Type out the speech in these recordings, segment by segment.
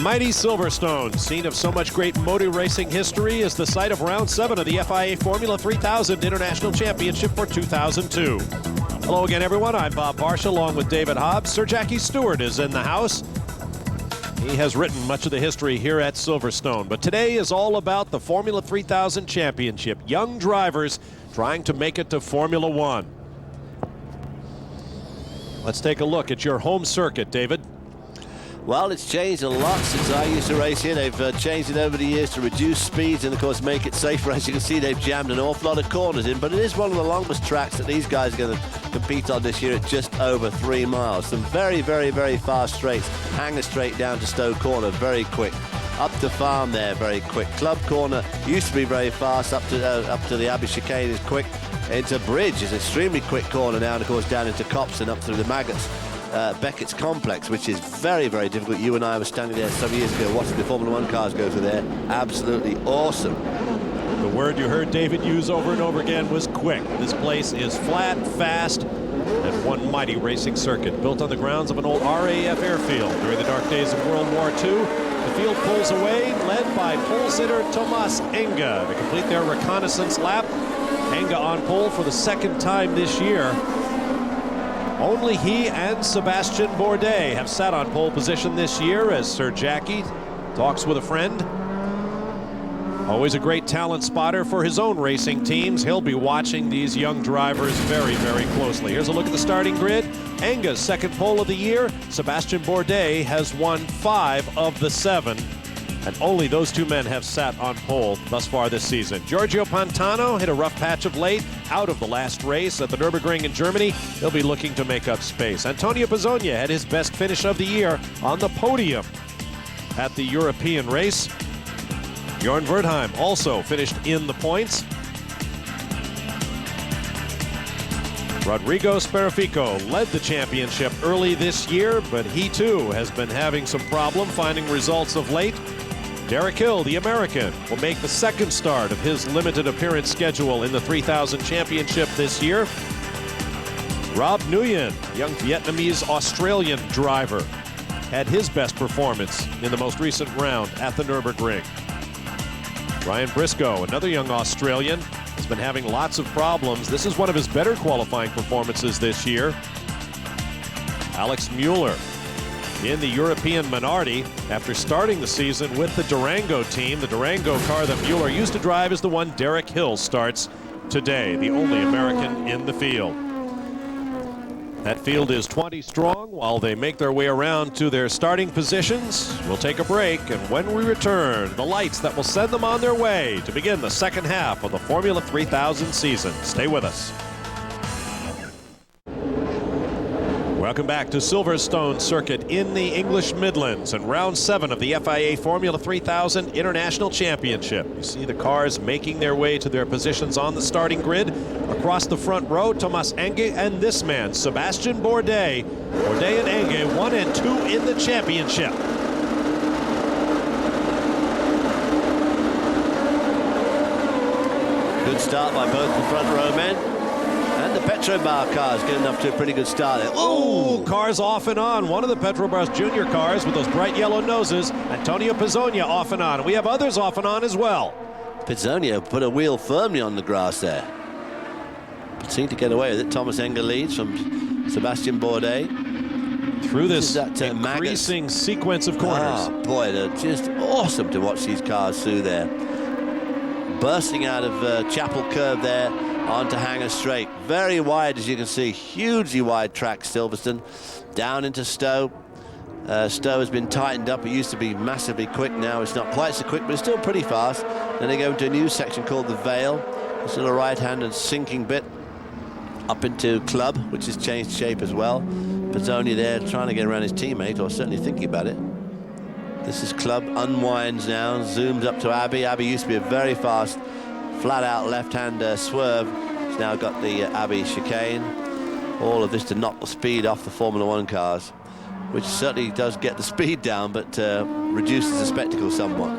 Mighty Silverstone, scene of so much great motor racing history, is the site of round 7 of the FIA Formula 3000 International Championship for 2002. Hello again, everyone. I'm Bob Barsha, along with David Hobbs. Sir Jackie Stewart is in the house. He has written much of the history here at Silverstone, but today is all about the Formula 3000 Championship. Young drivers trying to make it to Formula One. Let's take a look at your home circuit, David. Well, it's changed a lot since I used to race here. They've changed it over the years to reduce speeds and, of course, make it safer. As you can see, they've jammed an awful lot of corners in, but it is one of the longest tracks that these guys are going to compete on this year at just over 3 miles. Some very, very, very fast straights. Hanger straight down to Stowe Corner, very quick. Up to Farm there, very quick. Club Corner used to be very fast. Up to the Abbey Chicane is quick. Into Bridge is extremely quick corner now, and, of course, down into Copse and up through the Maggots. Beckett's Complex, which is very, very difficult. You and I were standing there some years ago watching the Formula One cars go through there. Absolutely awesome. The word you heard David use over and over again was quick. This place is flat, fast, and one mighty racing circuit built on the grounds of an old RAF airfield during the dark days of World War II. The field pulls away, led by pole sitter Thomas Enge to complete their reconnaissance lap. Enge on pole for the second time this year. Only he and Sebastian Bourdais have sat on pole position this year as Sir Jackie talks with a friend. Always a great talent spotter for his own racing teams. He'll be watching these young drivers very, very closely. Here's a look at the starting grid. Enge's second pole of the year. Sebastian Bourdais has won 5 of the 7. And only those two men have sat on pole thus far this season. Giorgio Pantano hit a rough patch of late, out of the last race at the Nürburgring in Germany. He'll be looking to make up space. Antonio Pizzonia had his best finish of the year on the podium at the European race. Jorn Wertheim also finished in the points. Rodrigo Sperafico led the championship early this year, but he too has been having some problem finding results of late. Derek Hill, the American, will make the second start of his limited appearance schedule in the 3000 Championship this year. Rob Nguyen, young Vietnamese-Australian driver, had his best performance in the most recent round at the Nürburgring. Ryan Briscoe, another young Australian, has been having lots of problems. This is one of his better qualifying performances this year. Alex Mueller in the European minority after starting the season with the Durango team. The Durango car that Mueller used to drive is the one Derek Hill starts today, the only American in the field. That field is 20 strong while they make their way around to their starting positions. We'll take a break, and when we return, the lights that will send them on their way to begin the second half of the Formula 3000 season. Stay with us. Welcome back to Silverstone Circuit in the English Midlands and round 7 of the FIA Formula 3000 International Championship. You see the cars making their way to their positions on the starting grid. Across the front row, Thomas Enge and this man, Sebastian Bourdais. Bourdais and Enge 1 and 2 in the championship. Good start by both the front row men. And the Petrobras cars getting up to a pretty good start there. Oh, cars off and on. One of the Petrobras Junior cars with those bright yellow noses, Antonio Pizzonia off and on. We have others off and on as well. Pizzonia put a wheel firmly on the grass there. Seemed to get away with it. Thomas Enge leads from Sebastian Bourdais. Through this increasing sequence of corners. Oh, boy, they're just awesome to watch these cars through there. Bursting out of Chapel Curve there onto Hanger Straight. Very wide, as you can see. Hugely wide track, Silverstone. Down into Stowe. Stowe has been tightened up. It used to be massively quick. Now it's not quite so quick, but it's still pretty fast. Then they go into a new section called the Vale. This little right-hand and sinking bit up into Club, which has changed shape as well. Pizzonia there trying to get around his teammate, or certainly thinking about it. This is Club, unwinds now, zooms up to Abbey. Abbey used to be a very fast, flat-out left-hand swerve. It's now got the Abbey chicane. All of this to knock the speed off the Formula One cars, which certainly does get the speed down, but reduces the spectacle somewhat.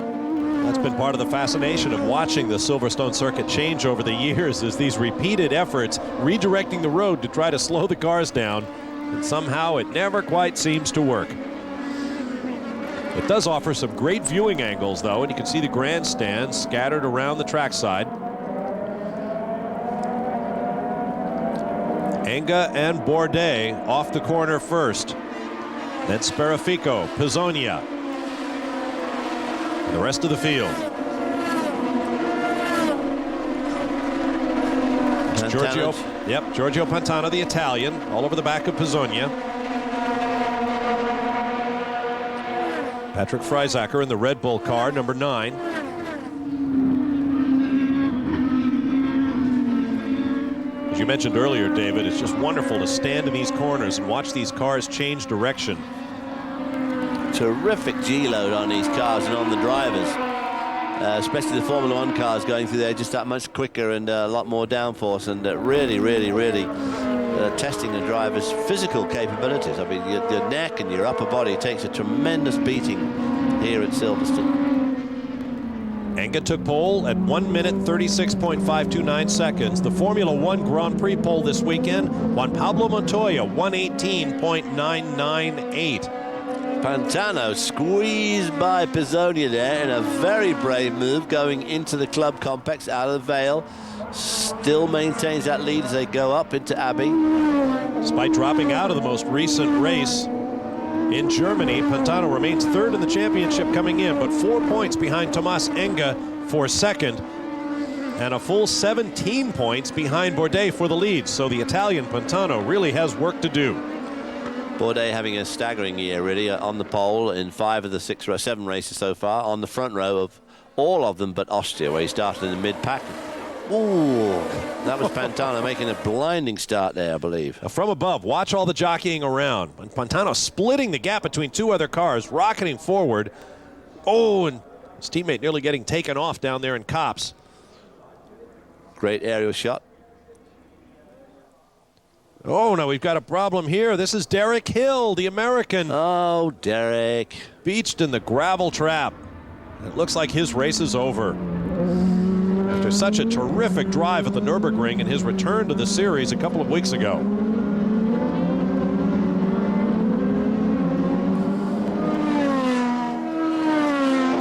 That's been part of the fascination of watching the Silverstone circuit change over the years, is these repeated efforts redirecting the road to try to slow the cars down, and somehow it never quite seems to work. It does offer some great viewing angles, though, and you can see the grandstands scattered around the trackside. Enga and Bourdais off the corner first. Then Sparafico, Pizzonia, and the rest of the field. Giorgio Pantano, the Italian, all over the back of Pizzonia. Patrick Freisacher in the Red Bull car, number 9. As you mentioned earlier, David, it's just wonderful to stand in these corners and watch these cars change direction. Terrific G-load on these cars and on the drivers. Especially the Formula One cars going through there just that much quicker and a lot more downforce, and really testing the driver's physical capabilities. I mean, your neck and your upper body takes a tremendous beating here at Silverstone. Enga took pole at 1 minute 36.529 seconds. The Formula One Grand Prix pole this weekend, Juan Pablo Montoya, 118.998. Pantano squeezed by Pizzonia there in a very brave move, going into the club complex out of the Vale. Still maintains that lead as they go up into Abbey. Despite dropping out of the most recent race in Germany, Pantano remains third in the championship coming in, but 4 points behind Thomas Enga for second, and a full 17 points behind Bourdais for the lead. So the Italian Pantano really has work to do. Bourdais having a staggering year, really, on the pole in 5 of the 7 races so far, on the front row of all of them but Austria, where he started in the mid-pack. Ooh, that was Pantano making a blinding start there, I believe. From above, watch all the jockeying around. Pantano splitting the gap between 2 other cars, rocketing forward. Oh, and his teammate nearly getting taken off down there in Copse. Great aerial shot. Oh, no, we've got a problem here. This is Derek Hill, the American. Oh, Derek. Beached in the gravel trap. It looks like his race is over. After such a terrific drive at the Nürburgring and his return to the series a couple of weeks ago.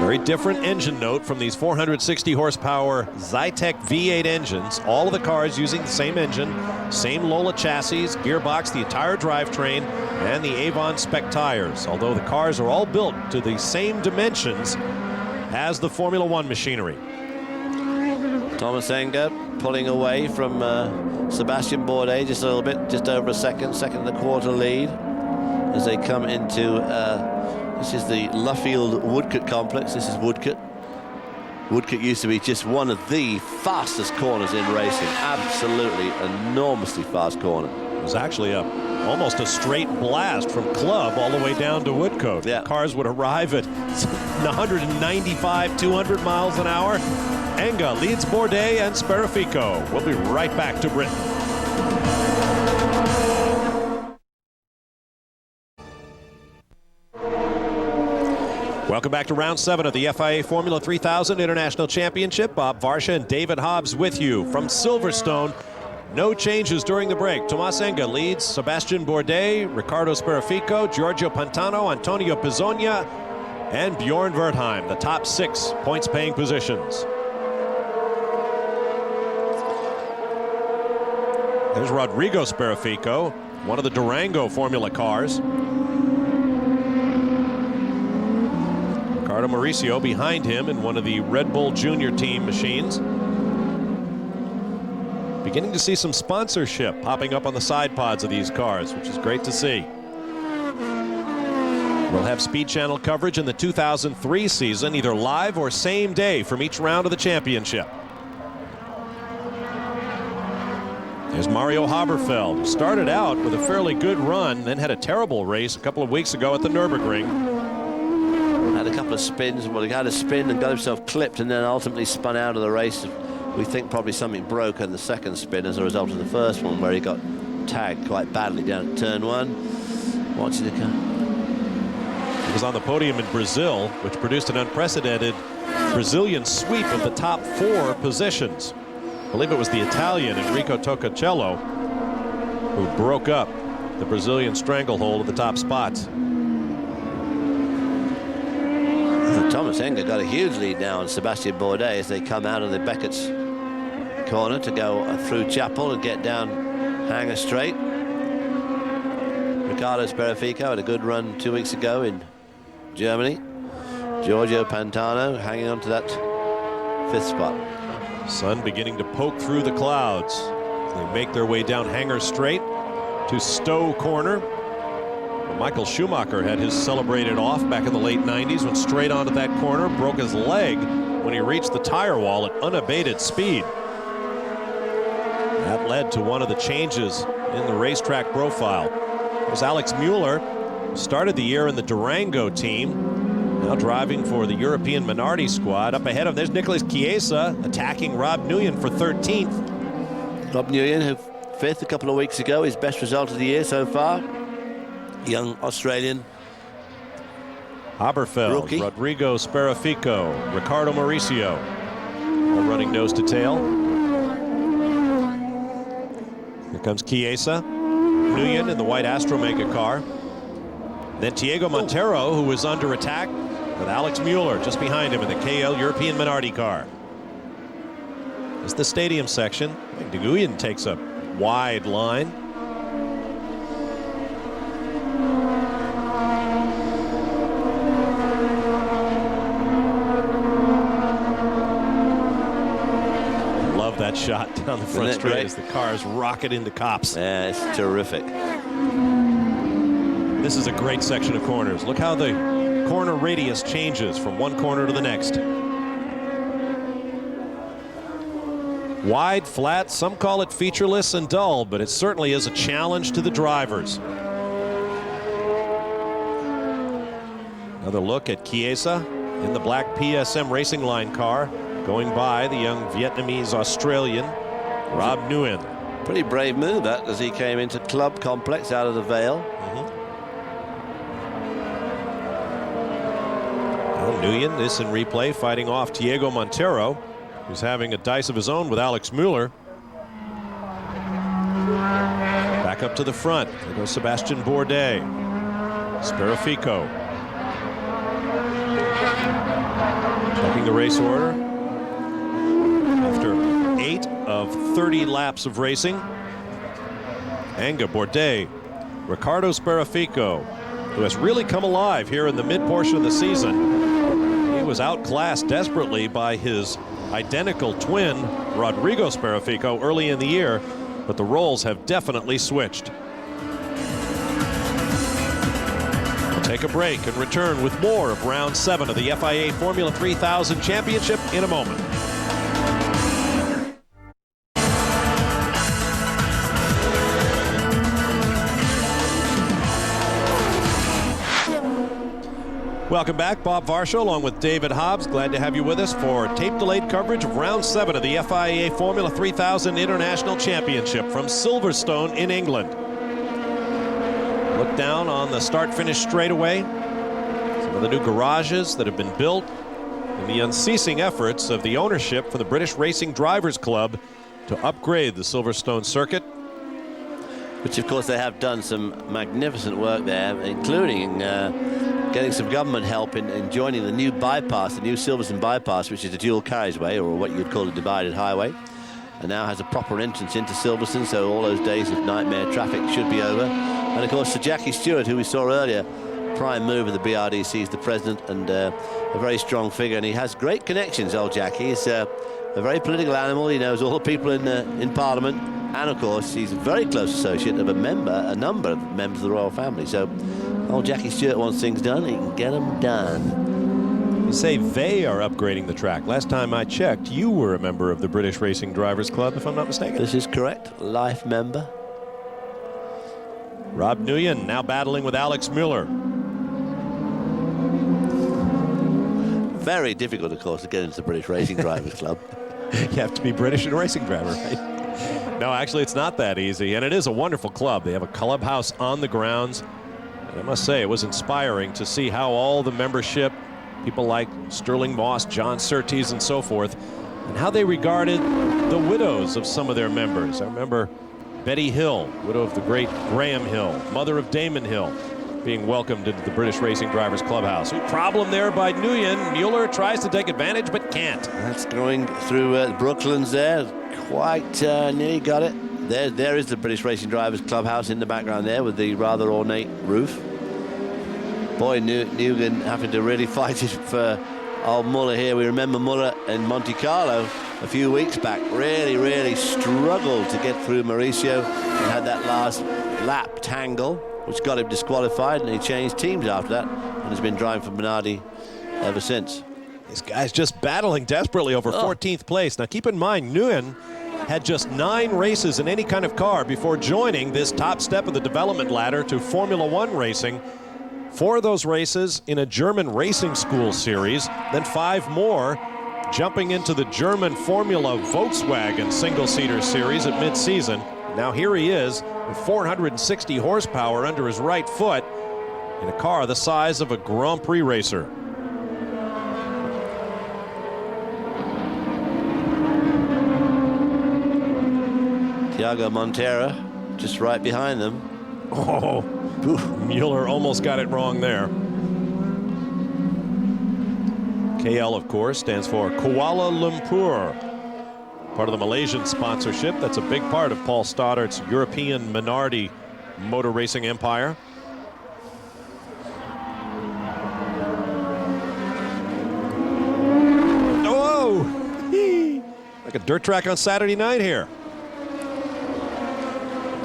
Very different engine note from these 460 horsepower Zytec V8 engines. All of the cars using the same engine, same Lola chassis, gearbox, the entire drivetrain, and the Avon spec tires. Although the cars are all built to the same dimensions as the Formula One machinery. Thomas Enga pulling away from Sebastian Bourdais just a little bit, just over a second and a quarter lead as they come into this is the Luffield Woodcote complex. This is Woodcote. Woodcote used to be just one of the fastest corners in racing. Absolutely enormously fast corner. It was actually almost a straight blast from Club all the way down to Woodcote. Yeah. Cars would arrive at 195, 200 miles an hour. Enga leads Bourdais and Sparafico. We'll be right back to Britain. Welcome back to round 7 of the FIA Formula 3000 International Championship. Bob Varsha and David Hobbs with you from Silverstone. No changes during the break. Thomas Enga leads Sebastian Bourdais, Riccardo Sparafico, Giorgio Pantano, Antonio Pizzonia, and Bjorn Wertheim, the top 6 points-paying positions. There's Rodrigo Sparafico, one of the Durango Formula cars. Ricardo Mauricio behind him in one of the Red Bull Junior Team machines. Beginning to see some sponsorship popping up on the side pods of these cars, which is great to see. We'll have Speed Channel coverage in the 2003 season, either live or same day from each round of the championship. There's Mario Haberfeld, who started out with a fairly good run, then had a terrible race a couple of weeks ago at the Nürburgring. Had a couple of spins, well, he had a spin and got himself clipped and then ultimately spun out of the race. We think probably something broke in the second spin as a result of the first one, where he got tagged quite badly down at turn 1. Watching the car. He was on the podium in Brazil, which produced an unprecedented Brazilian sweep of the top 4 positions. I believe it was the Italian Enrico Toccacello who broke up the Brazilian stranglehold of the top spots. Thomas Enger got a huge lead now on Sebastian Bourdais as they come out of the Beckett's corner to go through Chapel and get down Hanger Straight. Ricardo Speraffico had a good run 2 weeks ago in Germany. Giorgio Pantano hanging on to that 5th spot. Sun beginning to poke through the clouds. They make their way down Hanger Straight to Stowe Corner. Michael Schumacher had his celebrated off back in the late 90s, went straight onto that corner, broke his leg when he reached the tire wall at unabated speed. That led to one of the changes in the racetrack profile. There's Alex Mueller, started the year in the Durango team, now driving for the European Minardi squad. Up ahead of him, there's Nicholas Chiesa attacking Rob Nguyen for 13th. Rob Nguyen, who 5th a couple of weeks ago, his best result of the year so far. Young Australian Haberfeld, rookie. Rodrigo Speraffico, Ricardo Mauricio, all running nose to tail. Here comes Chiesa, Nguyen in the white Astromega car. Then Diego Montero, who is under attack with Alex Mueller just behind him in the KL European Minardi car. It's the stadium section. Nguyen takes a wide line. That shot down the front straight as the cars rocket into cops. Yeah, it's terrific. This is a great section of corners. Look how the corner radius changes from one corner to the next. Wide, flat, some call it featureless and dull, but it certainly is a challenge to the drivers. Another look at Chiesa in the black PSM Racing Line car, going by the young Vietnamese Australian Rob Nguyen. Pretty brave move that, as he came into Club Complex out of the Vale. Well, Nguyen, this in replay, fighting off Diego Montero, who's having a dice of his own with Alex Mueller. Back up to the front. There goes Sebastian Bourdais. Speraffico. Checking the race order. After 8 of 30 laps of racing, Anga, Bourdais, Ricardo Speraffico, who has really come alive here in the mid-portion of the season. He was outclassed desperately by his identical twin, Rodrigo Speraffico, early in the year, but the roles have definitely switched. We'll take a break and return with more of Round 7 of the FIA Formula 3000 Championship in a moment. Welcome back. Bob Varsho along with David Hobbs. Glad to have you with us for tape-delayed coverage of Round 7 of the FIA Formula 3000 International Championship from Silverstone in England. Look down on the start-finish straightaway. Some of the new garages that have been built and the unceasing efforts of the ownership for the British Racing Drivers Club to upgrade the Silverstone circuit. Which, of course, they have done some magnificent work there, including getting some government help in joining the new bypass, the new Silverstone bypass, which is a dual carriageway, or what you'd call a divided highway, and now has a proper entrance into Silverstone, so all those days of nightmare traffic should be over. And of course, Sir Jackie Stewart, who we saw earlier, prime mover of the BRDC, is the president and a very strong figure, and he has great connections. Old Jackie, he's a very political animal. He knows all the people in Parliament, and of course he's a very close associate of a number of members of the royal family. So old Jackie Stewart wants things done, he can get them done. You say they are upgrading the track. Last time I checked, you were a member of the British Racing Drivers Club, if I'm not mistaken. This is correct, life member. Rob Nguyen now battling with Alex Mueller. Very difficult, of course, to get into the British Racing Drivers Club. You have to be British and a racing driver, right? No, actually, it's not that easy, and it is a wonderful club. They have a clubhouse on the grounds. And I must say, it was inspiring to see how all the membership, people like Sterling Moss, John Surtees, and so forth, and how they regarded the widows of some of their members. I remember Betty Hill, widow of the great Graham Hill, mother of Damon Hill, being welcomed into the British Racing Drivers Clubhouse. Problem there by Nguyen. Mueller tries to take advantage but can't. That's going through Brooklands there. Quite nearly got it. There is the British Racing Drivers Clubhouse in the background there with the rather ornate roof. Boy, Nguyen having to really fight it for old Muller here. We remember Muller in Monte Carlo a few weeks back. Really struggled to get through Mauricio and had that last lap tangle, which got him disqualified, and he changed teams after that and has been driving for Minardi ever since. This guy's just battling desperately over 14th place. Now keep in mind, Nguyen had just 9 races in any kind of car before joining this top step of the development ladder to Formula One racing. 4 of those races in a German racing school series, then 5 more jumping into the German Formula Volkswagen single-seater series at mid-season. Now here he is with 460 horsepower under his right foot in a car the size of a Grand Prix racer. Thiago Montero just right behind them. Oh, Mueller almost got it wrong there. KL, of course, stands for Kuala Lumpur. Part of the Malaysian sponsorship. That's a big part of Paul Stoddart's European Minardi motor racing empire. Whoa! Like a dirt track on Saturday night here.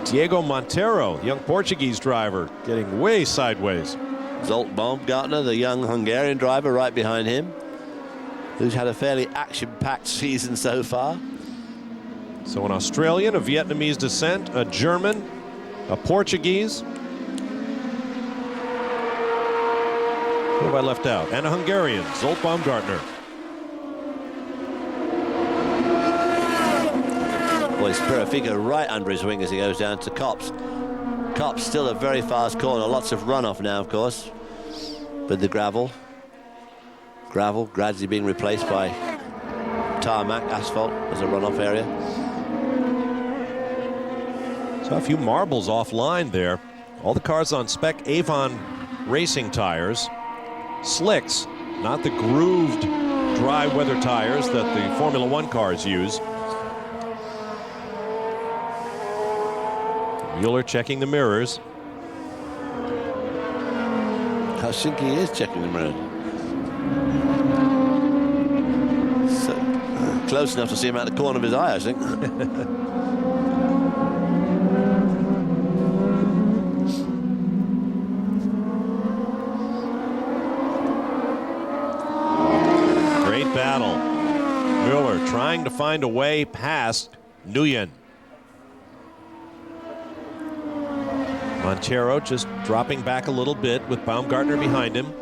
Diego Montero, young Portuguese driver, getting way sideways. Zolt Baumgartner, the young Hungarian driver, right behind him, who's had a fairly action-packed season so far. So an Australian of Vietnamese descent, a German, a Portuguese. Who have I left out? And a Hungarian, Zolt Baumgartner. Boy, Spirafico right under his wing as he goes down to Copse. Copse still a very fast corner, lots of runoff now, of course, but the gravel gradually being replaced by tarmac, asphalt as a runoff area. So a few marbles offline there. All the cars on spec Avon racing tires. Slicks, not the grooved dry weather tires that the Formula One cars use. Mueller checking the mirrors. Helsinki is checking the mirrors. So, close enough to see him out the corner of his eye, I think. Great battle. Mueller trying to find a way past Nguyen. Montero just dropping back a little bit with Baumgartner behind him.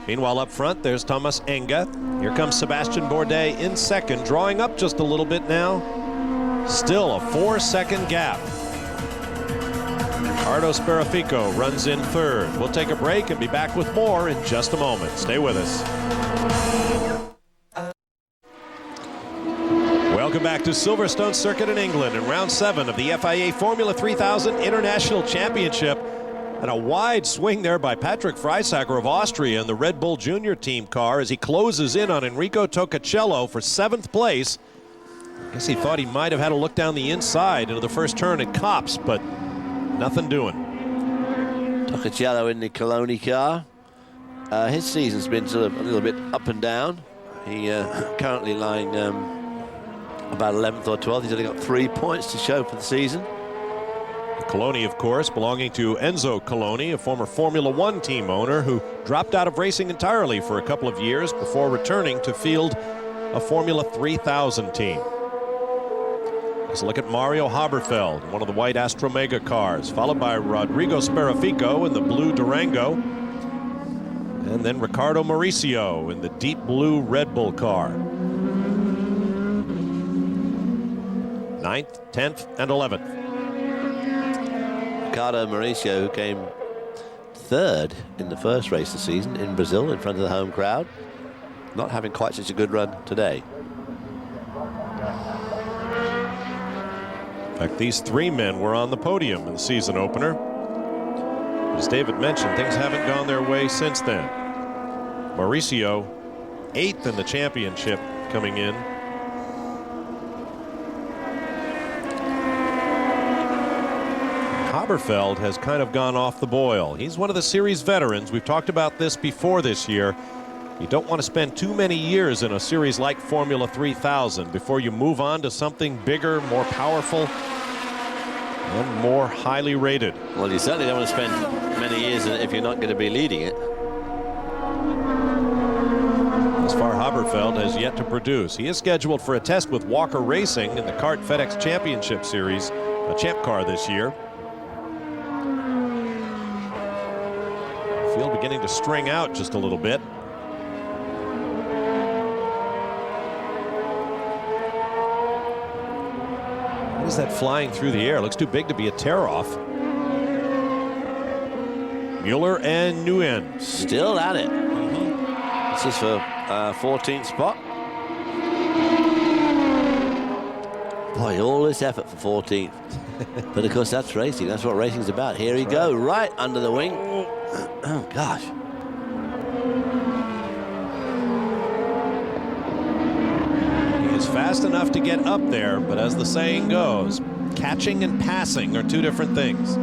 Meanwhile, up front, there's Thomas Enga. Here comes Sebastian Bourdais in second, drawing up just a little bit now. Still a 4-second gap. Ricardo Spirafico runs in third. We'll take a break and be back with more in just a moment. Stay with us. Welcome back to Silverstone Circuit in England in round 7 of the FIA Formula 3000 International Championship. And a wide swing there by Patrick Freisacker of Austria in the Red Bull Junior team car as he closes in on Enrico Toccacello for 7th place. I guess he thought he might have had a look down the inside into the first turn at Copse, but nothing doing. Toccacello in the Coloni car. His season's been sort of a little bit up and down. He currently lying about 11th or 12th. He's only got 3 points to show for the season. Coloni, of course, belonging to Enzo Coloni, a former Formula One team owner who dropped out of racing entirely for a couple of years before returning to field a Formula 3000 team. Let's look at Mario Haberfeld, one of the white Astromega cars, followed by Rodrigo Spirafico in the blue Durango, and then Ricardo Mauricio in the deep blue Red Bull car. 9th, 10th, and 11th. Ricardo Mauricio, who came 3rd in the first race of the season in Brazil in front of the home crowd, not having quite such a good run today. In fact, these 3 men were on the podium in the season opener. as David mentioned, things haven't gone their way since then. Mauricio, 8th in the championship coming in. Haberfeld has kind of gone off the boil. He's one of the series veterans. We've talked about this before this year. You don't want to spend too many years in a series like Formula 3000 before you move on to something bigger, more powerful, and more highly rated. Well, you certainly don't want to spend many years if you're not going to be leading it. As far Haberfeld has yet to produce. He is scheduled for a test with Walker Racing in the Kart FedEx Championship Series, a champ car this year. Field beginning to string out just a little bit. What is that flying through the air? Looks too big to be a tear-off. Mueller and Nguyen still at it. This is for 14th spot. Boy, all this effort for 14th. But of course, that's racing. That's what racing's about. Here he goes, right under the wing. Oh, gosh. He is fast enough to get up there, but as the saying goes, catching and passing are two different things.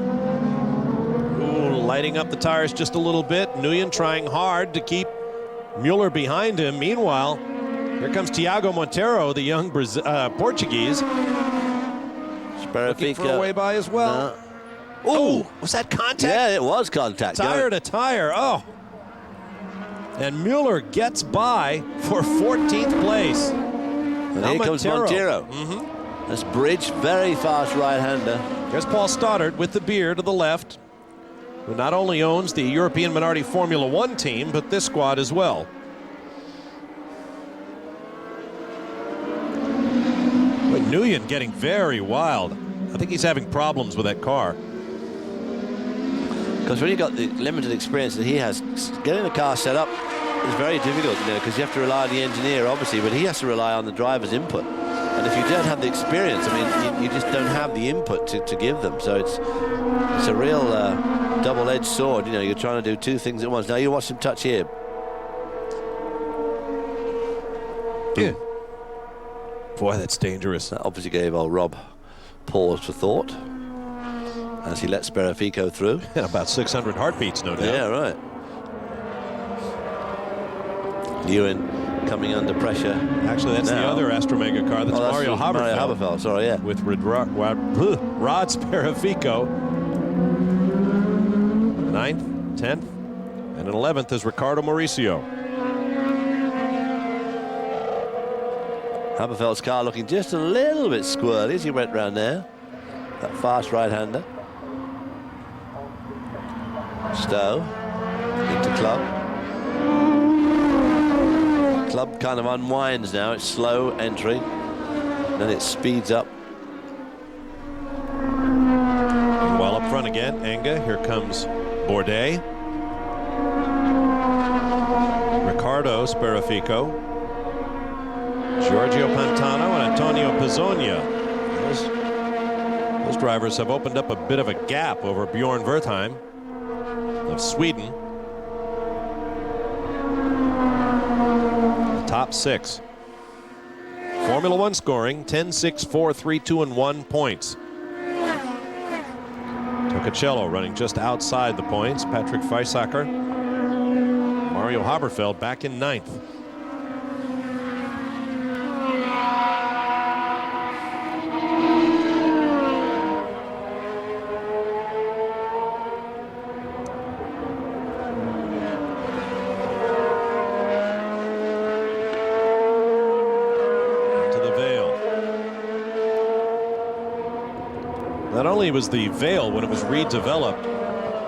Ooh, lighting up the tires just a little bit. Nguyen trying hard to keep Mueller behind him. Meanwhile, here comes Tiago Monteiro, the young Portuguese. Looking for a way by as well. No. Oh, was that contact? Yeah, it was contact. Tire to tire. Oh. And Mueller gets by for 14th place. And here comes Monteiro. This bridge, very fast right-hander. There's Paul Stoddard with the beer to the left, who not only owns the European Minardi Formula One team, but this squad as well. But Nguyen getting very wild. I think he's having problems with that car. Because when you've got the limited experience that he has, getting the car set up is very difficult, you know, because you have to rely on the engineer, obviously, but he has to rely on the driver's input. And if you don't have the experience, I mean, you just don't have the input to give them. So it's a real double-edged sword. You know, you're trying to do two things at once. Now you watch him touch here. Yeah. Boy, that's dangerous. That obviously gave old Rob pause for thought as he let Sperafico through. And about 600 heartbeats, no doubt. Yeah, right. Nguyen coming under pressure. Actually, that's the other Astromega car. That's Mario Haberfeld. Mario Haberfeld, sorry, yeah. With Rod Sperafico. 9th, 10th, and an 11th is Ricardo Mauricio. Haberfeld's car looking just a little bit squirrely as he went round there. That fast right-hander. Stowe into Club. Club kind of unwinds now. It's slow entry. Then it speeds up. Well up front again, Enga. Here comes Bourdais. Ricardo Sperafico. Giorgio Pantano and Antonio Pizzonia. Those drivers have opened up a bit of a gap over Bjorn Wertheim of Sweden. The top 6. Formula One scoring 10, 6, 4, 3, 2, and 1 points. Tocacello running just outside the points. Patrick Feisacker. Mario Haberfeld back in 9th. Not only was the Vale, when it was redeveloped,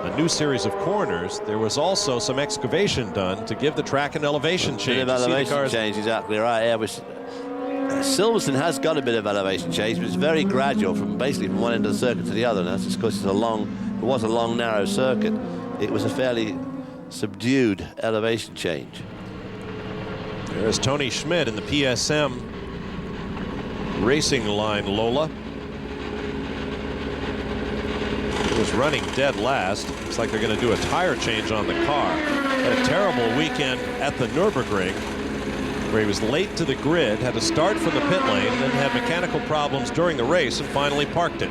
a new series of corners, there was also some excavation done to give the track an elevation change. Elevation change, exactly right. Yeah, Silverstone has got a bit of elevation change, but it's very gradual from basically from one end of the circuit to the other. And that's just because it was a long, narrow circuit. It was a fairly subdued elevation change. There's Tony Schmidt in the PSM Racing Line Lola. was running dead last. Looks like they're going to do a tire change on the car. Had a terrible weekend at the Nürburgring, where he was late to the grid, had to start from the pit lane, then had mechanical problems during the race and finally parked it.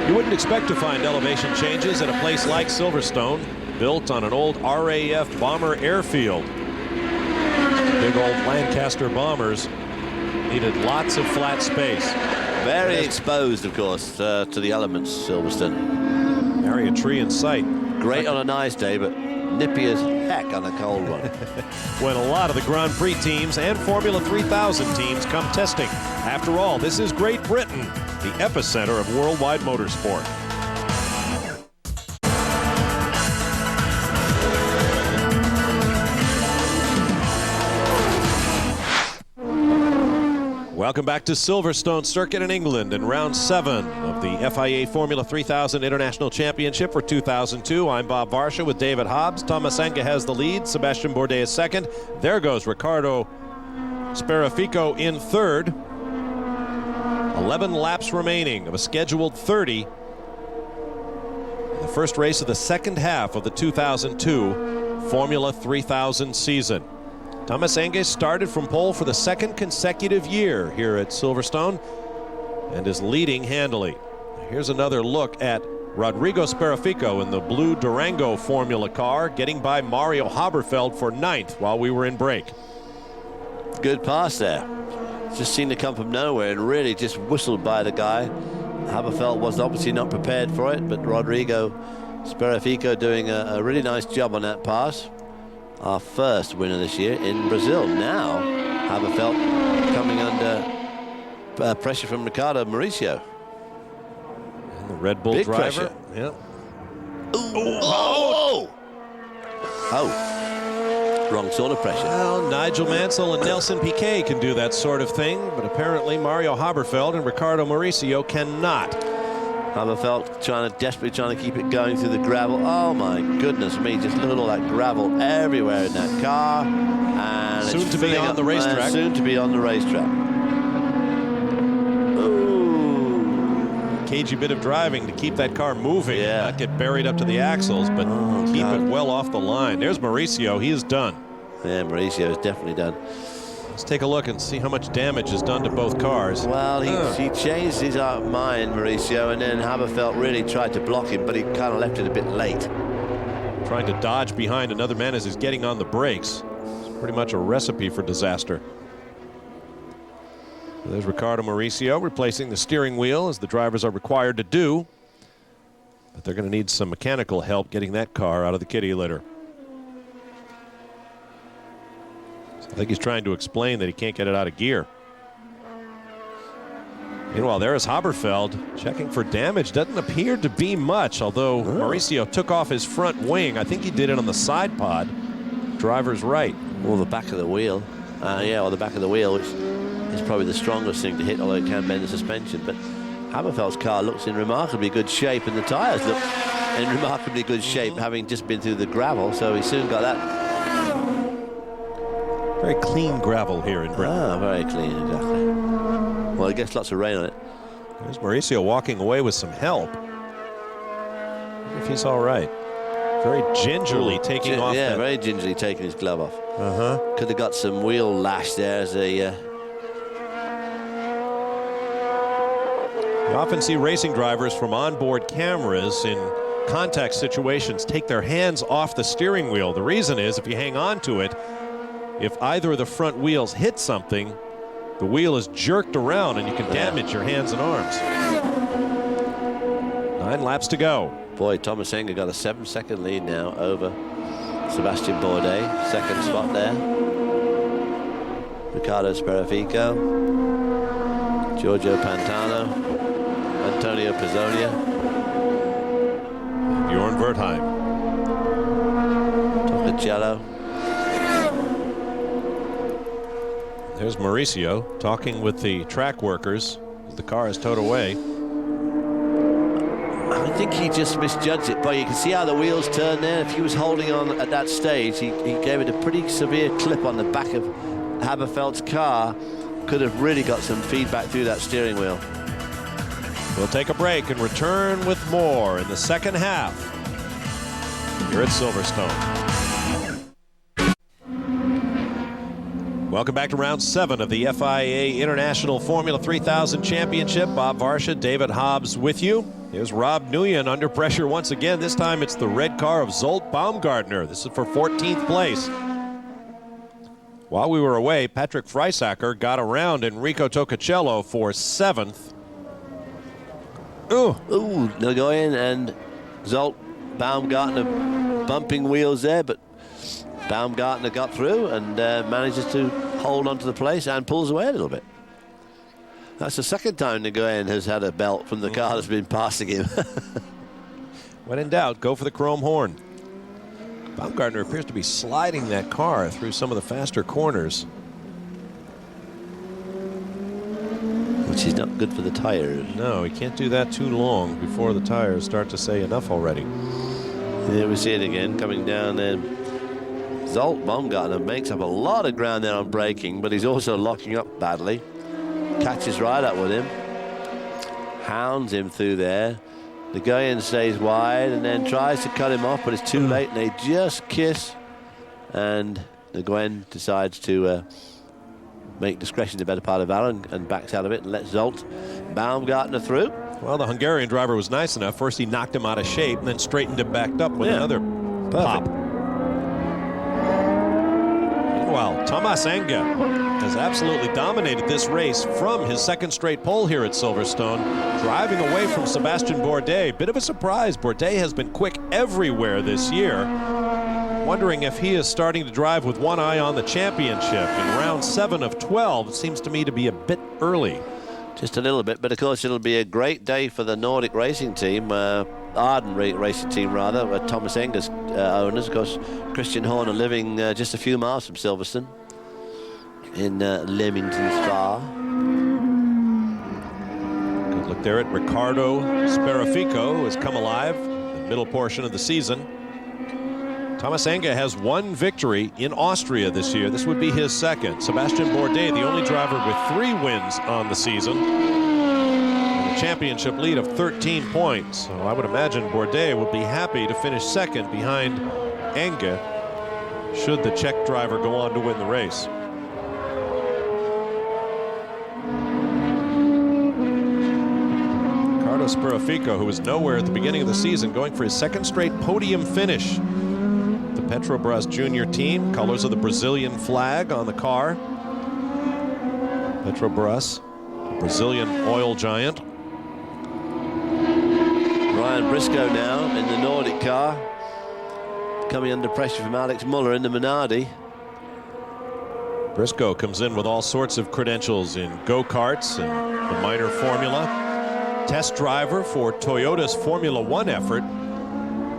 You wouldn't expect to find elevation changes at a place like Silverstone, built on an old RAF bomber airfield. Big old Lancaster bombers needed lots of flat space. Very exposed, of course, to the elements, Silverstone. Nary a tree in sight. Great on a nice day, but nippy as heck on a cold one. When a lot of the Grand Prix teams and Formula 3000 teams come testing. After all, this is Great Britain, the epicenter of worldwide motorsport. Welcome back to Silverstone Circuit in England in round 7 of the FIA Formula 3000 International Championship for 2002. I'm Bob Varsha with David Hobbs. Thomas Enga has the lead. Sebastian Bourdais is second. There goes Riccardo Sperafico in third. 11 laps remaining of a scheduled 30. The first race of the second half of the 2002 Formula 3000 season. Thomas Enga started from pole for the second consecutive year here at Silverstone and is leading handily. Here's another look at Rodrigo Sperafico in the blue Durango Formula car, getting by Mario Haberfeld for 9th while we were in break. Good pass there. Just seemed to come from nowhere and really just whistled by the guy. Haberfeld was obviously not prepared for it, but Rodrigo Sperafico doing a really nice job on that pass. Our first winner this year in Brazil. Now Haberfeld coming under pressure from Riccardo Mauricio. And the Red Bull Big driver. Pressure. Yep. Oh! Wrong sort of pressure. Well, Nigel Mansell and Nelson Piquet can do that sort of thing, but apparently Mario Haberfeld and Riccardo Mauricio cannot. Haberfeld desperately trying to keep it going through the gravel. Oh my goodness me, just look at all that gravel everywhere in that car. And soon to be on the racetrack. Soon to be on the racetrack. Ooh. Cagey bit of driving to keep that car moving, Yeah. not get buried up to the axles, but keep it well off the line. There's Mauricio, he is done. Yeah, Mauricio is definitely done. Let's take a look and see how much damage is done to both cars. Well, he changed his mind, Mauricio, and then Haberfeld really tried to block him, but he kind of left it a bit late. Trying to dodge behind another man as he's getting on the brakes. It's pretty much a recipe for disaster. There's Riccardo Mauricio replacing the steering wheel, as the drivers are required to do. But they're going to need some mechanical help getting that car out of the kitty litter. I think he's trying to explain that he can't get it out of gear. Meanwhile, there is Haberfeld checking for damage. Doesn't appear to be much, although Mauricio took off his front wing. I think he did it on the side pod. Driver's right. Or the back of the wheel. Yeah, or the back of the wheel, which is probably the strongest thing to hit, although it can bend the suspension. But Haberfeld's car looks in remarkably good shape, and the tyres look in remarkably good shape, having just been through the gravel. So he soon got that. Very clean gravel here in Britain. Ah, very clean, exactly. Well, it gets lots of rain on it. There's Mauricio walking away with some help. I wonder if he's all right. Very gingerly taking off. Yeah, very gingerly taking his glove off. Uh-huh. Could have got some wheel lash there as a... You often see racing drivers from onboard cameras in contact situations take their hands off the steering wheel. The reason is if you hang on to it, if either of the front wheels hit something, the wheel is jerked around and you can damage your hands and arms. 9 laps to go. Boy, Thomas Enga got a 7-second lead now over Sebastian Bourdais. Second spot there. Riccardo Sperafico, Giorgio Pantano, Antonio Pizzonia, Bjorn Wertheim. Toccacello. There's Mauricio talking with the track workers as the car is towed away. I think he just misjudged it, but you can see how the wheels turn there. If he was holding on at that stage, he gave it a pretty severe clip on the back of Haberfeld's car. Could have really got some feedback through that steering wheel. We'll take a break and return with more in the second half here at Silverstone. Welcome back to round 7 of the FIA International Formula 3000 Championship. Bob Varsha, David Hobbs with you. Here's Rob Nguyen under pressure once again. This time it's the red car of Zsolt Baumgartner. This is for 14th place. While we were away, Patrick Freisacker got around Enrico Tocacello for 7th. Nguyen and Zsolt Baumgartner bumping wheels there, but Baumgartner got through and manages to hold onto the place and pulls away a little bit. That's the second time Nguyen has had a belt from the car that's been passing him. When in doubt, go for the chrome horn. Baumgartner appears to be sliding that car through some of the faster corners, which is not good for the tires. No, he can't do that too long before the tires start to say enough already. There we see it again coming down there. Zsolt Baumgartner makes up a lot of ground there on braking, but he's also locking up badly. Catches right up with him, hounds him through there. Nguyen stays wide and then tries to cut him off, but it's too late and they just kiss. And Nguyen decides to make discretion the better part of valor and backs out of it and lets Zsolt Baumgartner through. Well, the Hungarian driver was nice enough. First he knocked him out of shape and then straightened him back up with another pop. Meanwhile, Thomas Enge has absolutely dominated this race from his second straight pole here at Silverstone, driving away from Sebastian Bourdais. Bit of a surprise. Bourdais has been quick everywhere this year. Wondering if he is starting to drive with one eye on the championship. In round 7 of 12, it seems to me to be a bit early. Just a little bit, but of course it'll be a great day for the Nordic racing team, Arden racing team rather, Thomas Enge's owners. Of course, Christian Horner living just a few miles from Silverstone in Leamington Spa. Good look there at Riccardo Sperafico, who has come alive in the middle portion of the season. Thomas Enge has one victory in Austria this year. This would be his second. Sebastian Bourdais, the only driver with 3 wins on the season, and a championship lead of 13 points. So I would imagine Bourdais would be happy to finish second behind Enge should the Czech driver go on to win the race. Riccardo Sperafico, who was nowhere at the beginning of the season, going for his second straight podium finish. Petrobras junior team, colors of the Brazilian flag on the car. Petrobras, Brazilian oil giant. Ryan Briscoe now in the Nordic car, coming under pressure from Alex Muller in the Minardi. Briscoe comes in with all sorts of credentials in go-karts and the minor formula. Test driver for Toyota's Formula One effort.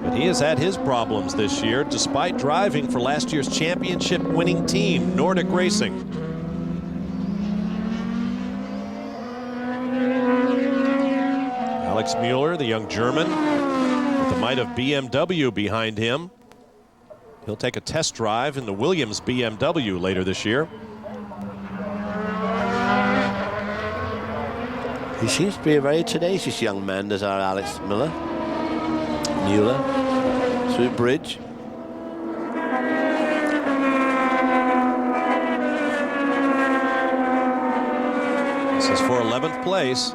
But he has had his problems this year, despite driving for last year's championship-winning team, Nordic Racing. Alex Mueller, the young German, with the might of BMW behind him. He'll take a test drive in the Williams BMW later this year. He seems to be a very tenacious young man, does our Alex Mueller. Through bridge. This is for 11th place.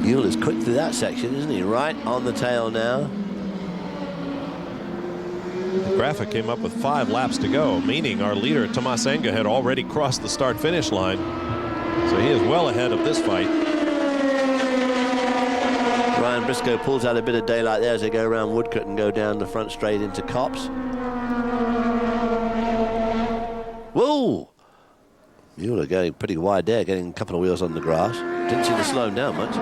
Mueller's quick through that section, isn't he? Right on the tail now. The graphic came up with 5 laps to go, meaning our leader, Thomas Enge, had already crossed the start-finish line. So he is well ahead of this fight. Ryan Briscoe pulls out a bit of daylight there as they go around Woodcote and go down the front straight into Copse. Whoa! Mueller going pretty wide there, getting a couple of wheels on the grass. Didn't seem to slow him down much.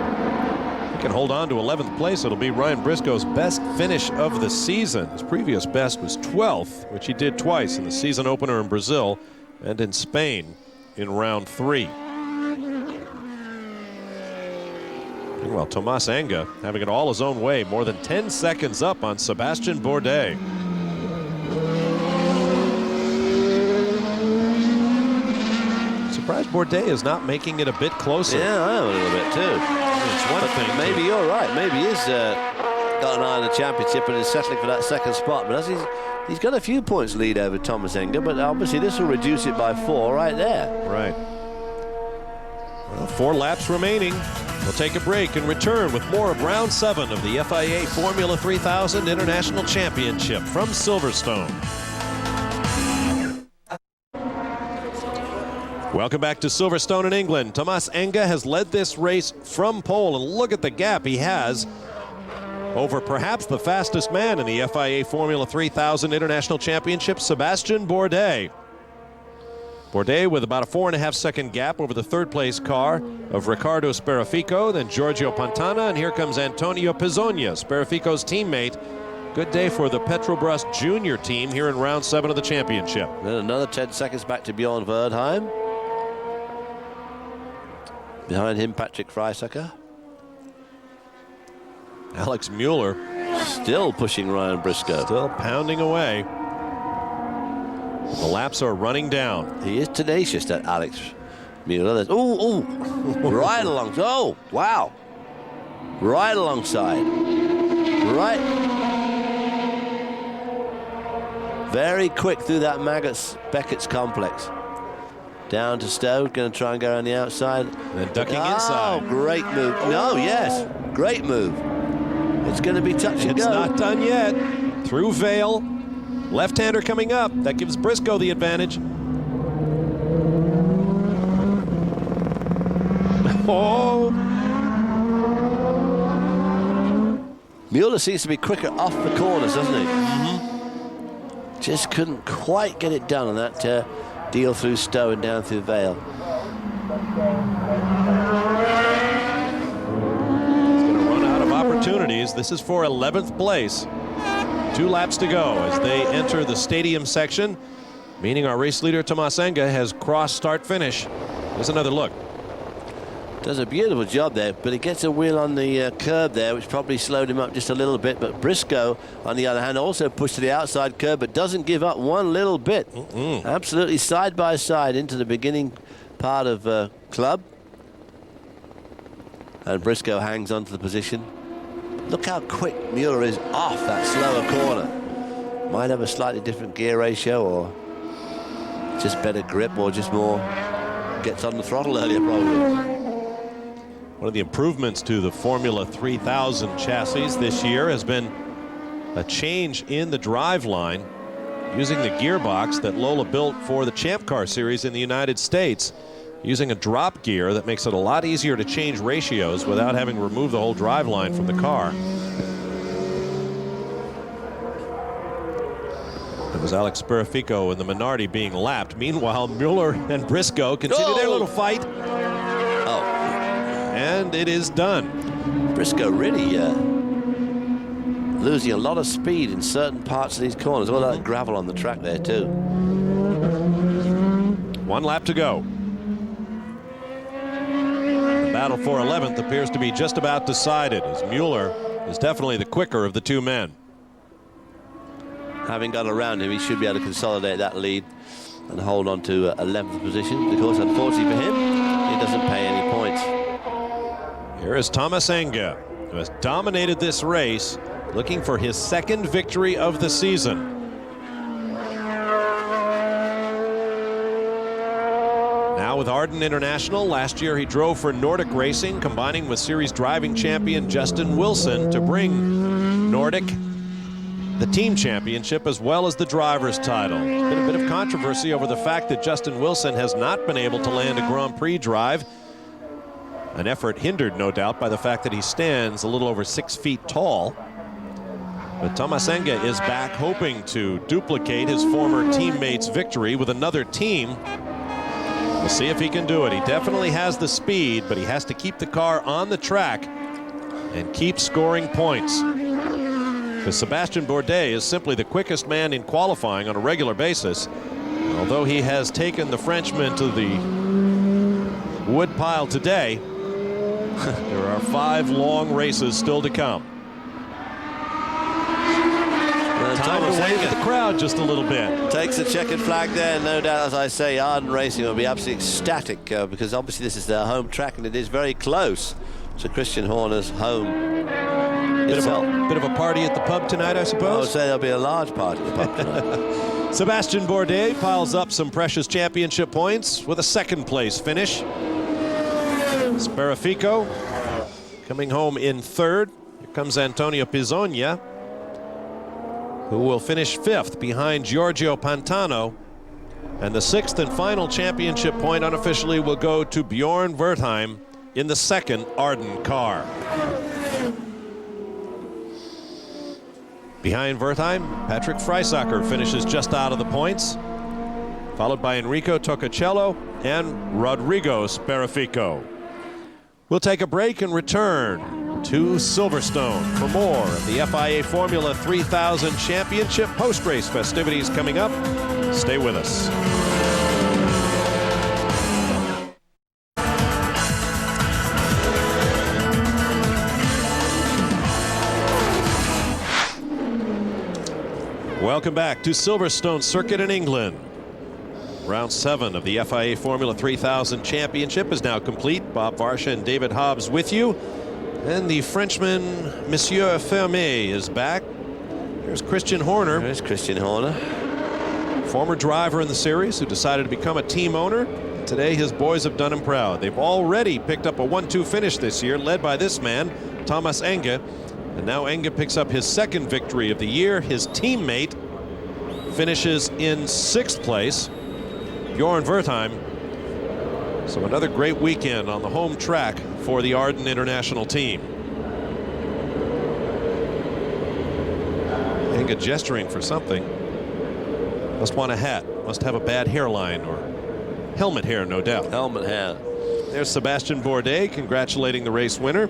He can hold on to 11th place. It'll be Ryan Briscoe's best finish of the season. His previous best was 12th, which he did twice in the season opener in Brazil and in Spain in round 3. Meanwhile, Thomas Enge having it all his own way, more than 10 seconds up on Sebastian Bourdais. Surprised Bourdais is not making it a bit closer. Yeah, I am a little bit too. It's one thing. Maybe you're right. Maybe he's got an eye on the championship and is settling for that second spot. But as he's got a few points lead over Thomas Enger, but obviously this will reduce it by 4 right there. Right. Well, 4 laps remaining. We'll take a break and return with more of round 7 of the FIA Formula 3000 International Championship from Silverstone. Welcome back to Silverstone in England. Thomas Enger has led this race from pole, and look at the gap he has over perhaps the fastest man in the FIA Formula 3000 International Championship, Sebastian Bourdais. Bourdais with about a 4.5-second gap over the third-place car of Riccardo Sperafico, then Giorgio Pantana, and here comes Antonio Pizzonia, Sperafico's teammate. Good day for the Petrobras Junior team here in round 7 of the championship. Then another 10 seconds back to Bjorn Verdheim. Behind him, Patrick Freisacker. Alex Mueller still pushing Ryan Briscoe. Still pounding away. The laps are running down. He is tenacious, that Alex Mueller. Oh, right along. Oh, wow. Right alongside. Right. Very quick through that Beckett's complex. Down to Stowe, going to try and go around the outside. And ducking inside. Oh, great move. No, yes, great move. It's going to be touch and go. It's not done yet. Through Vale. Left-hander coming up. That gives Briscoe the advantage. Oh. Mueller seems to be quicker off the corners, doesn't he? Mm-hmm. Just couldn't quite get it done on that deal through Stowe and down through Vale. He's going to run out of opportunities. This is for 11th place. 2 laps to go as they enter the stadium section, meaning our race leader Thomas Enger has crossed start-finish. Here's another look. Does a beautiful job there, but he gets a wheel on the curb there, which probably slowed him up just a little bit. But Briscoe, on the other hand, also pushed to the outside curb, but doesn't give up one little bit. Absolutely side by side into the beginning part of club. And Briscoe hangs on to the position. Look how quick Mueller is off that slower corner. Might have a slightly different gear ratio, or just better grip, or just more gets on the throttle earlier, probably. One of the improvements to the Formula 3000 chassis this year has been a change in the driveline using the gearbox that Lola built for the Champ Car Series in the United States, using a drop gear that makes it a lot easier to change ratios without having to remove the whole driveline from the car. It was Alex Sperafico and the Minardi being lapped. Meanwhile, Mueller and Briscoe continue their little fight. And it is done. Briscoe really losing a lot of speed in certain parts of these corners. All that gravel on the track there too. 1 lap to go. The battle for 11th appears to be just about decided, as Mueller is definitely the quicker of the 2 men. Having got around him, he should be able to consolidate that lead and hold on to 11th position. Of course, unfortunately for him, he doesn't pay any points. Here is Thomas Enger, who has dominated this race, looking for his 2nd victory of the season. Now with Arden International, last year he drove for Nordic Racing, combining with series driving champion Justin Wilson to bring Nordic the team championship as well as the driver's title. There's been a bit of controversy over the fact that Justin Wilson has not been able to land a Grand Prix drive. An effort hindered, no doubt, by the fact that he stands a little over 6 feet tall. But Thomas Enger is back hoping to duplicate his former teammate's victory with another team. We'll see if he can do it. He definitely has the speed, but he has to keep the car on the track and keep scoring points. Because Sebastian Bourdais is simply the quickest man in qualifying on a regular basis. Although he has taken the Frenchman to the wood pile today, there are 5 long races still to come. Time to wave at the crowd just a little bit. Takes a checkered flag there, no doubt. As I say, Arden Racing will be absolutely ecstatic because obviously this is their home track and it is very close to Christian Horner's home Bit itself. of a party at the pub tonight, I I would suppose. say there'll be a large party at the pub tonight. Sebastian Bourdais piles up some precious championship points with a second-place finish. Sparaffico coming home in third. Here comes Antonio Pizzonia, who will finish fifth behind Giorgio Pantano. And the sixth and final championship point unofficially will go to Bjorn Wertheim in the second Arden car. Behind Wertheim, Patrick Freisacher finishes just out of the points, followed by Enrico Toccacello and Rodrigo Sparaffico. We'll take a break and return to Silverstone for more of the FIA Formula 3000 Championship post-race festivities coming up. Stay with us. Welcome back to Silverstone Circuit in England. Round 7 of the FIA Formula 3000 Championship is now complete. Bob Varsha and David Hobbs with you. And the Frenchman, Monsieur Fermé, is back. There's Christian Horner. There's Christian Horner. Former driver in the series who decided to become a team owner. Today, his boys have done him proud. They've already picked up a 1-2 finish this year, led by this man, Thomas Enge. And now Enge picks up his second victory of the year. His teammate finishes in 6th place, Bjorn Wertheim. So another great weekend on the home track for the Arden International team. Enge gesturing for something. Must want a hat. Must have a bad hairline or helmet hair, no doubt. Helmet hair. There's Sebastian Bourdais congratulating the race winner.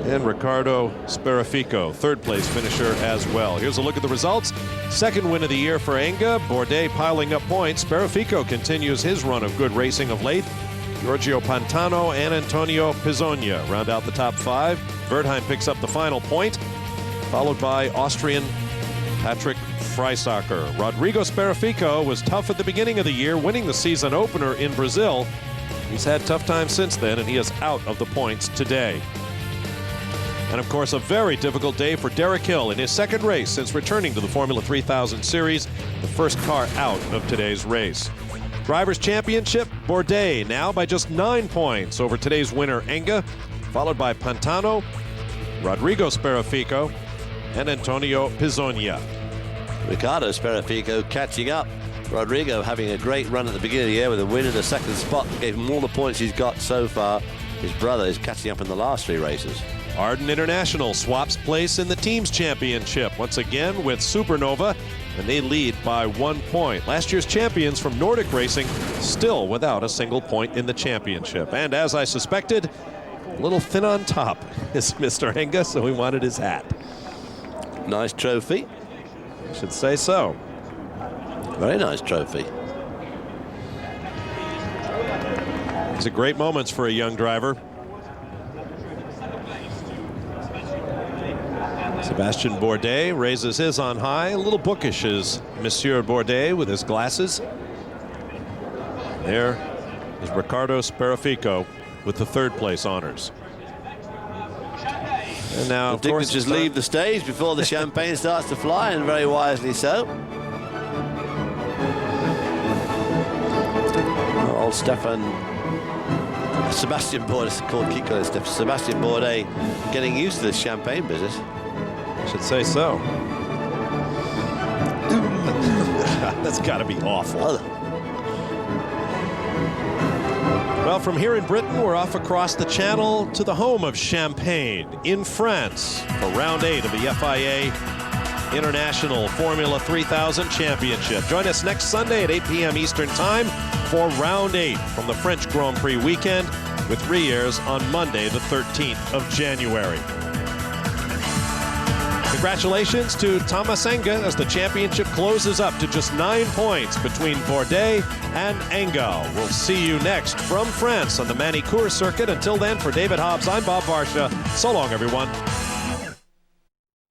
And Riccardo Sparaffico, third place finisher as well. Here's a look at the results. Second win of the year for Enge. Bourdais piling up points. Sparaffico continues his run of good racing of late. Giorgio Pantano and Antonio Pizzonia round out the top 5. Wertheim picks up the final point, followed by Austrian Patrick Freisacher. Rodrigo Sparaffico was tough at the beginning of the year, winning the season opener in Brazil. He's had tough times since then, and he is out of the points today. And of course, a very difficult day for Derek Hill in his second race since returning to the Formula 3000 Series, the first car out of today's race. Drivers' Championship, Bourdais now by just 9 points over today's winner, Enge, followed by Pantano, Rodrigo Sparaffico, and Antonio Pizzonia. Riccardo Sparaffico catching up. Rodrigo having a great run at the beginning of the year with a win in the second spot, gave him all the points he's got so far. His brother is catching up in the last 3 races. Arden International swaps place in the Teams Championship, once again with Supernova, and they lead by 1 point. Last year's champions from Nordic Racing still without a single point in the championship. And as I suspected, a little thin on top is Mr. Enge, so he wanted his hat. Nice trophy. I should say so. Very nice trophy. These are great moments for a young driver. Sebastian Bourdais raises his on high. A little bookish is Monsieur Bourdais with his glasses. There is Riccardo Sparaffico with the third place honors. And now, of course, just leave the stage before the champagne starts to fly, and very wisely so. Old Sebastian Bourdais, keep calling it Sebastian Bourdais, getting used to this champagne business. I should say so. That's got to be awful. Well, from here in Britain, we're off across the channel to the home of Champagne in France for round 8 of the FIA International Formula 3000 Championship. Join us next Sunday at 8 p.m. Eastern Time for round 8 from the French Grand Prix weekend, with re-airs on Monday, the 13th of January. Congratulations to Thomas Enge as the championship closes up to just 9 points between Bourdais and Enge. We'll see you next from France on the Manicourt circuit. Until then, for David Hobbs, I'm Bob Varsha. So long, everyone.